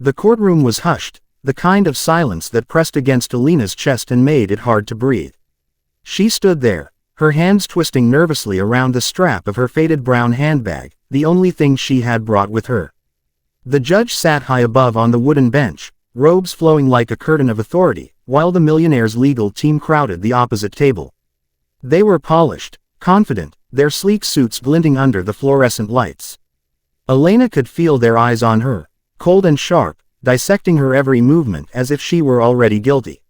The courtroom was hushed, the kind of silence that pressed against Alina's chest and made it hard to breathe. She stood there, her hands twisting nervously around the strap of her faded brown handbag, the only thing she had brought with her. The judge sat high above on the wooden bench, robes flowing like a curtain of authority, while the millionaire's legal team crowded the opposite table. They were polished, confident, their sleek suits glinting under the fluorescent lights. Elena could feel their eyes on her, cold and sharp, dissecting her every movement as if she were already guilty.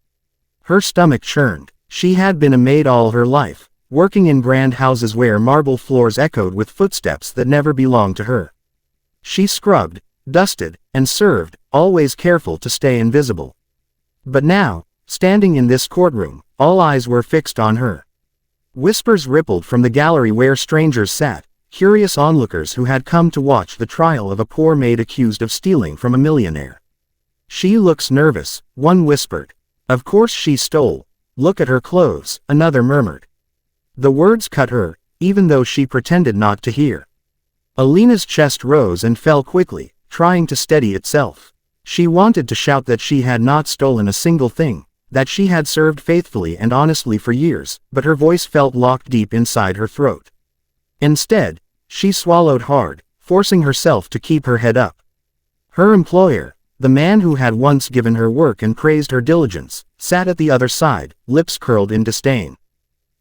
Her stomach churned. She had been a maid all her life, working in grand houses where marble floors echoed with footsteps that never belonged to her. She scrubbed, dusted, and served, always careful to stay invisible. But now, standing in this courtroom, all eyes were fixed on her. Whispers rippled from the gallery where strangers sat, curious onlookers who had come to watch the trial of a poor maid accused of stealing from a millionaire. "She looks nervous," one whispered. "Of course she stole. Look at her clothes," another murmured. The words cut her, even though she pretended not to hear. Alina's chest rose and fell quickly, trying to steady itself. She wanted to shout that she had not stolen a single thing, that she had served faithfully and honestly for years, but her voice felt locked deep inside her throat. Instead, she swallowed hard, forcing herself to keep her head up. Her employer, the man who had once given her work and praised her diligence, sat at the other side, lips curled in disdain.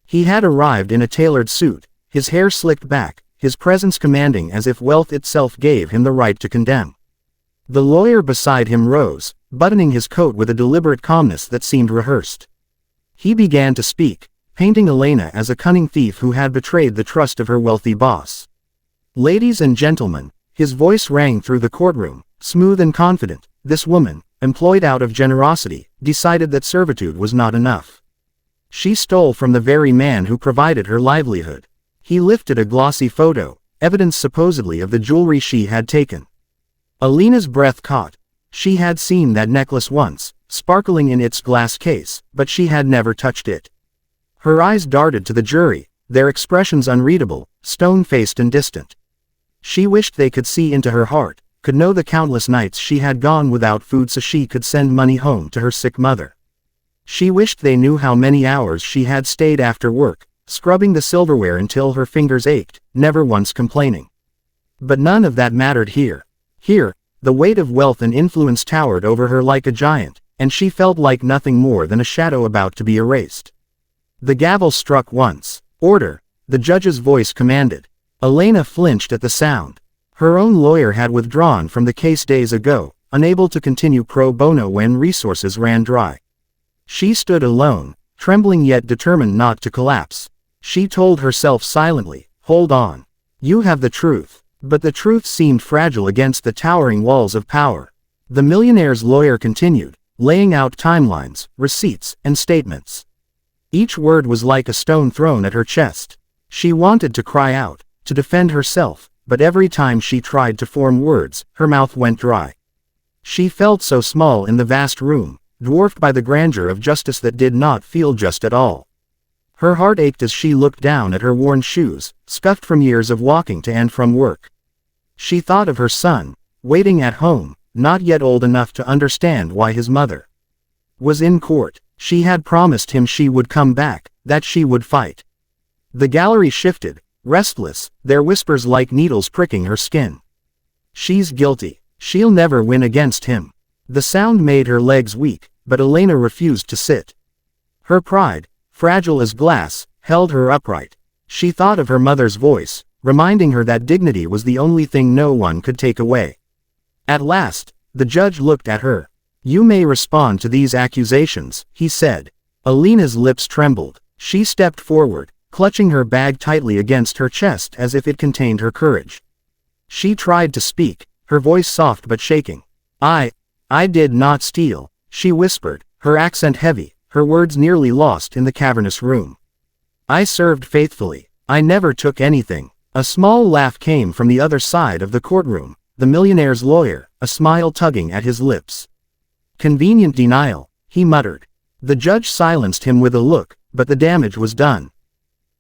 He had arrived in a tailored suit, his hair slicked back, his presence commanding as if wealth itself gave him the right to condemn. The lawyer beside him rose, buttoning his coat with a deliberate calmness that seemed rehearsed. He began to speak, painting Elena as a cunning thief who had betrayed the trust of her wealthy boss. "Ladies and gentlemen," his voice rang through the courtroom, smooth and confident, "this woman, employed out of generosity, decided that servitude was not enough. She stole from the very man who provided her livelihood." He lifted a glossy photo, evidence supposedly of the jewelry she had taken. Alina's breath caught. She had seen that necklace once, sparkling in its glass case, but she had never touched it. Her eyes darted to the jury, their expressions unreadable, stone-faced and distant. She wished they could see into her heart, could know the countless nights she had gone without food so she could send money home to her sick mother. She wished they knew how many hours she had stayed after work, scrubbing the silverware until her fingers ached, never once complaining. But none of that mattered here. Here, the weight of wealth and influence towered over her like a giant, and she felt like nothing more than a shadow about to be erased. The gavel struck once. "Order," the judge's voice commanded. Elena flinched at the sound. Her own lawyer had withdrawn from the case days ago, unable to continue pro bono when resources ran dry. She stood alone, trembling yet determined not to collapse. She told herself silently, "Hold on. You have the truth." But the truth seemed fragile against the towering walls of power. The millionaire's lawyer continued, laying out timelines, receipts, and statements. Each word was like a stone thrown at her chest. She wanted to cry out, to defend herself, but every time she tried to form words, her mouth went dry. She felt so small in the vast room, dwarfed by the grandeur of justice that did not feel just at all. Her heart ached as she looked down at her worn shoes, scuffed from years of walking to and from work. She thought of her son, waiting at home, not yet old enough to understand why his mother was in court. She had promised him she would come back, that she would fight. The gallery shifted, restless, their whispers like needles pricking her skin. "She's guilty. She'll never win against him." The sound made her legs weak, but Elena refused to sit. Her pride, fragile as glass, held her upright. She thought of her mother's voice, reminding her that dignity was the only thing no one could take away. At last, the judge looked at her. "You may respond to these accusations," he said. Elena's lips trembled. She stepped forward, clutching her bag tightly against her chest as if it contained her courage. She tried to speak, her voice soft but shaking. I did not steal," she whispered, her accent heavy, her words nearly lost in the cavernous room. "I served faithfully. I never took anything." A small laugh came from the other side of the courtroom, the millionaire's lawyer, a smile tugging at his lips. "Convenient denial," he muttered. The judge silenced him with a look, but the damage was done.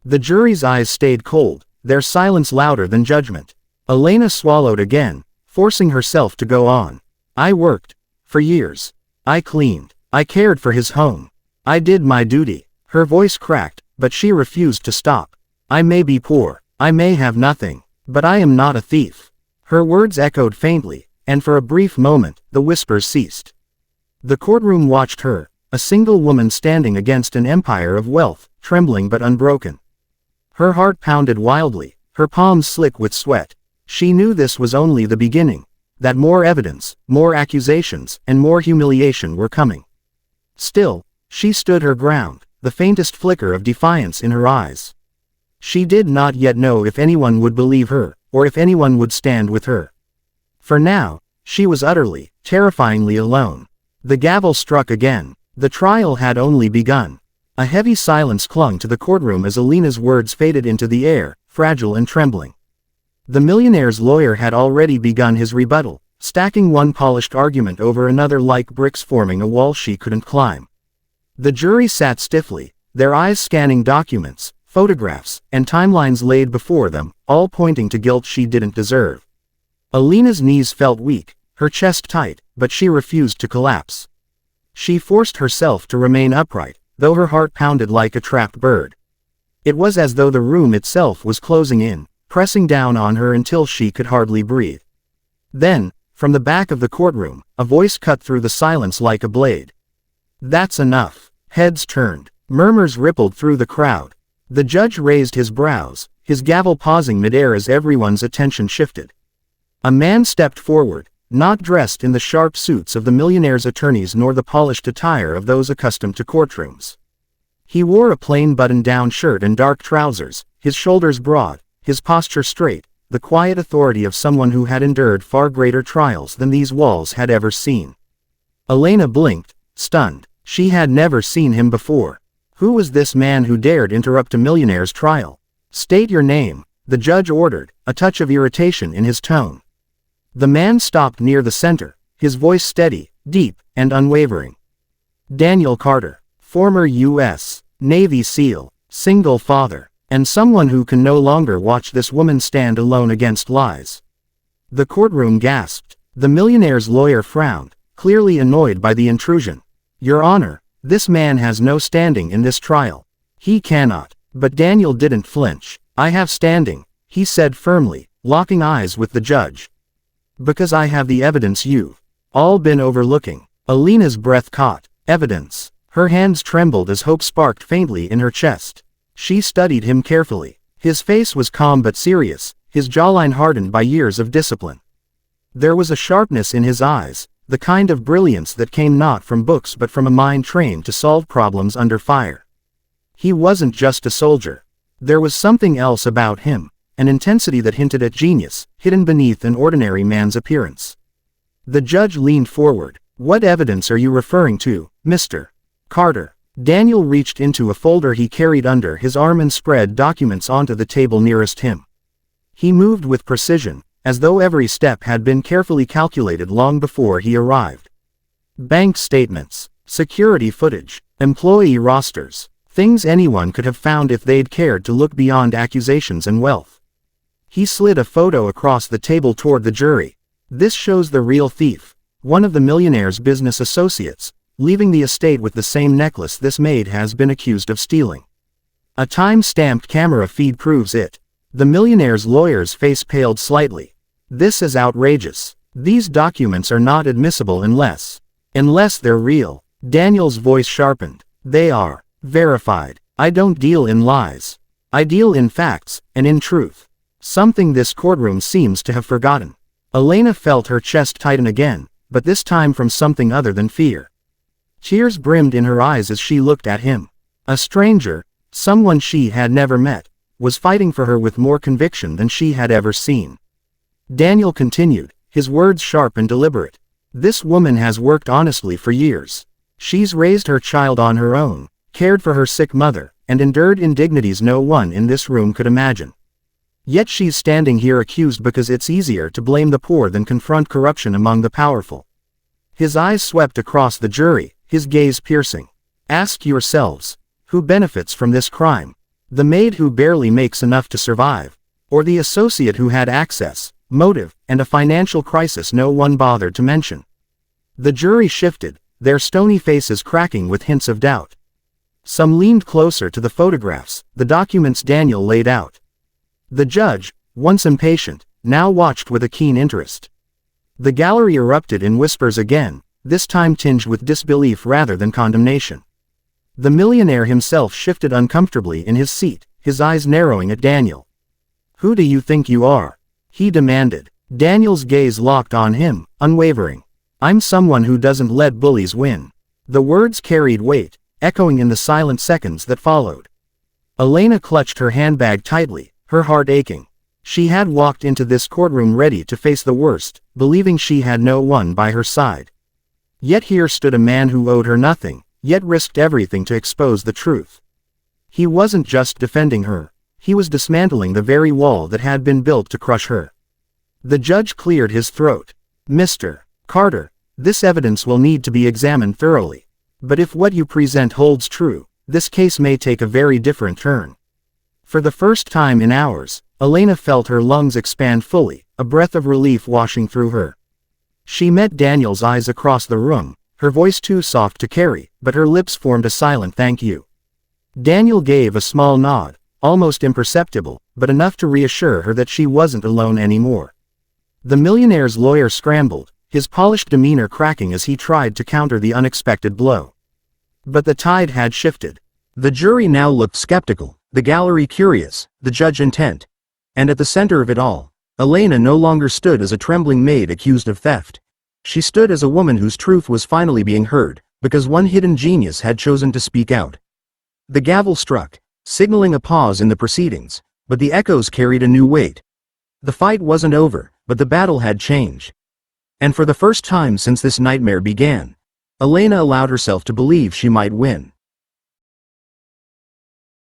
The jury's eyes stayed cold, their silence louder than judgment. Elena swallowed again, forcing herself to go on. I worked. For years. I cleaned. I cared for his home. I did my duty. Her voice cracked, but she refused to stop. I may be poor. I may have nothing. But I am not a thief. Her words echoed faintly, and for a brief moment, the whispers ceased. The courtroom watched her, a single woman standing against an empire of wealth, trembling but unbroken. Her heart pounded wildly, her palms slick with sweat. She knew this was only the beginning, that more evidence, more accusations, and more humiliation were coming. Still, she stood her ground, the faintest flicker of defiance in her eyes. She did not yet know if anyone would believe her, or if anyone would stand with her. For now, she was utterly, terrifyingly alone. The gavel struck again. The trial had only begun. A heavy silence clung to the courtroom as Alina's words faded into the air, fragile and trembling. The millionaire's lawyer had already begun his rebuttal, stacking one polished argument over another like bricks forming a wall she couldn't climb. The jury sat stiffly, their eyes scanning documents, photographs, and timelines laid before them, all pointing to guilt she didn't deserve. Alina's knees felt weak, her chest tight, but she refused to collapse. She forced herself to remain upright, though her heart pounded like a trapped bird. It was as though the room itself was closing in, pressing down on her until she could hardly breathe. Then, from the back of the courtroom, a voice cut through the silence like a blade. "That's enough." Heads turned. Murmurs rippled through the crowd. The judge raised his brows, his gavel pausing midair as everyone's attention shifted. A man stepped forward, not dressed in the sharp suits of the millionaire's attorneys nor the polished attire of those accustomed to courtrooms. He wore a plain button-down shirt and dark trousers, his shoulders broad, his posture straight, the quiet authority of someone who had endured far greater trials than these walls had ever seen. Elena blinked, stunned. She had never seen him before. Who was this man who dared interrupt a millionaire's trial? "State your name," the judge ordered, a touch of irritation in his tone. The man stopped near the center, his voice steady, deep, and unwavering. "Daniel Carter, former U.S. Navy SEAL, single father, and someone who can no longer watch this woman stand alone against lies." The courtroom gasped. The millionaire's lawyer frowned, clearly annoyed by the intrusion. "Your Honor, this man has no standing in this trial. He cannot." But Daniel didn't flinch. "I have standing," he said firmly, locking eyes with the judge. "Because I have the evidence you've all been overlooking." Alina's breath caught. Evidence. Her hands trembled as hope sparked faintly in her chest. She studied him carefully. His face was calm but serious, his jawline hardened by years of discipline. There was a sharpness in his eyes, the kind of brilliance that came not from books but from a mind trained to solve problems under fire. He wasn't just a soldier. There was something else about him, an intensity that hinted at genius, hidden beneath an ordinary man's appearance. The judge leaned forward. "What evidence are you referring to, Mr. Carter?" Daniel reached into a folder he carried under his arm and spread documents onto the table nearest him. He moved with precision, as though every step had been carefully calculated long before he arrived. Bank statements, security footage, employee rosters, things anyone could have found if they'd cared to look beyond accusations and wealth. He slid a photo across the table toward the jury. "This shows the real thief, one of the millionaire's business associates, leaving the estate with the same necklace this maid has been accused of stealing. A time-stamped camera feed proves it." The millionaire's lawyer's face paled slightly. "This is outrageous. These documents are not admissible unless they're real." Daniel's voice sharpened. "They are verified. I don't deal in lies. I deal in facts, and in truth." Something this courtroom seems to have forgotten. Elena felt her chest tighten again, but this time from something other than fear. Tears brimmed in her eyes as she looked at him. A stranger, someone she had never met, was fighting for her with more conviction than she had ever seen. Daniel continued, his words sharp and deliberate. "This woman has worked honestly for years. She's raised her child on her own, cared for her sick mother, and endured indignities no one in this room could imagine. Yet she's standing here accused because it's easier to blame the poor than confront corruption among the powerful." His eyes swept across the jury, his gaze piercing. "Ask yourselves, who benefits from this crime? The maid who barely makes enough to survive? Or the associate who had access, motive, and a financial crisis no one bothered to mention?" The jury shifted, their stony faces cracking with hints of doubt. Some leaned closer to the photographs, the documents Daniel laid out. The judge, once impatient, now watched with a keen interest. The gallery erupted in whispers again, this time tinged with disbelief rather than condemnation. The millionaire himself shifted uncomfortably in his seat, his eyes narrowing at Daniel. "Who do you think you are?" he demanded. Daniel's gaze locked on him, unwavering. "I'm someone who doesn't let bullies win." The words carried weight, echoing in the silent seconds that followed. Elena clutched her handbag tightly, her heart aching. She had walked into this courtroom ready to face the worst, believing she had no one by her side. Yet here stood a man who owed her nothing, yet risked everything to expose the truth. He wasn't just defending her, he was dismantling the very wall that had been built to crush her. The judge cleared his throat. "Mr. Carter, this evidence will need to be examined thoroughly. But if what you present holds true, this case may take a very different turn." For the first time in hours, Elena felt her lungs expand fully, a breath of relief washing through her. She met Daniel's eyes across the room, her voice too soft to carry, but her lips formed a silent thank you. Daniel gave a small nod, almost imperceptible, but enough to reassure her that she wasn't alone anymore. The millionaire's lawyer scrambled, his polished demeanor cracking as he tried to counter the unexpected blow. But the tide had shifted. The jury now looked skeptical, the gallery curious, the judge intent. And at the center of it all, Elena no longer stood as a trembling maid accused of theft. She stood as a woman whose truth was finally being heard, because one hidden genius had chosen to speak out. The gavel struck, signaling a pause in the proceedings, but the echoes carried a new weight. The fight wasn't over, but the battle had changed. And for the first time since this nightmare began, Elena allowed herself to believe she might win.